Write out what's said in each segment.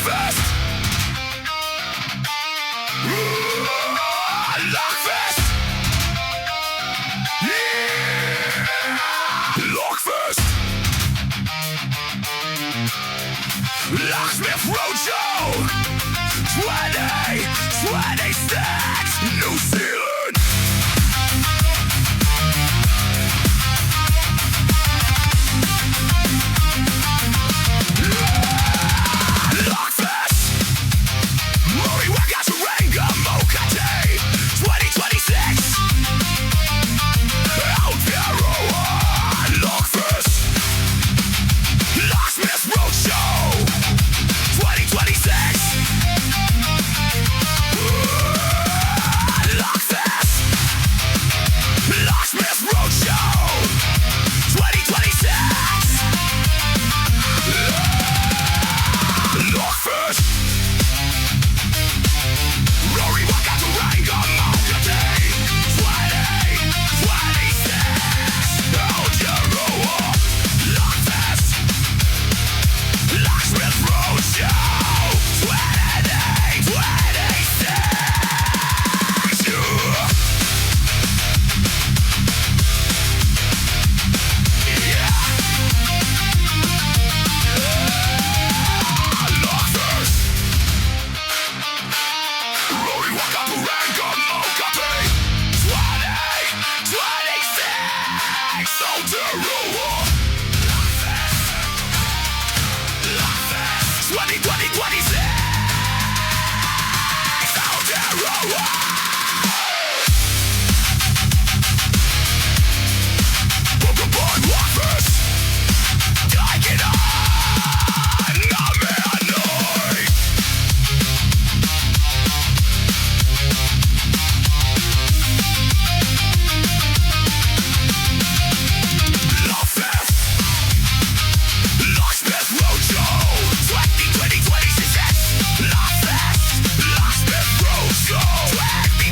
LOCKFEST. LOCKFEST. Yeah. LOCKFEST. Locksmith Roadshow. 2026 New Zealand. LOCKFEST. Mori Wakaturanga Mokate 2026. Aotearoa. LOCKFEST. Locksmith Roadshow 2026. LOCKFEST. Locksmith Roadshow 2026. LOCKFEST. Rory Wakaturanga Mokate 2026. Aotearoa. LOCKFEST. Locksmith Roadshow 2026. Yeah. LOCKFEST. Rory Wakaturanga Mokate 2026. Aotearoa. LOCKFEST 2026. Aotearoa. Pokemon LOCKFEST. Take it on. Nameanoi. LOCKFEST. Locksmith Roadshow 2026. LOCKFEST. Locksmith Roadshow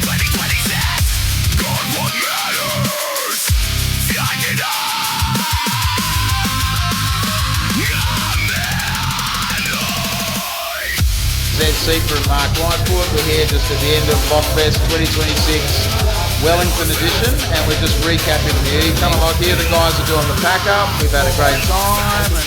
2026. God, what matters? Take it on. Nameanoi. ZC from Mark Whitefoot. We're here just at the end of LOCKFEST 2026 Wellington edition, and we're just recapping the E. Kind of like here, the guys are doing the pack up. We've had a great time, and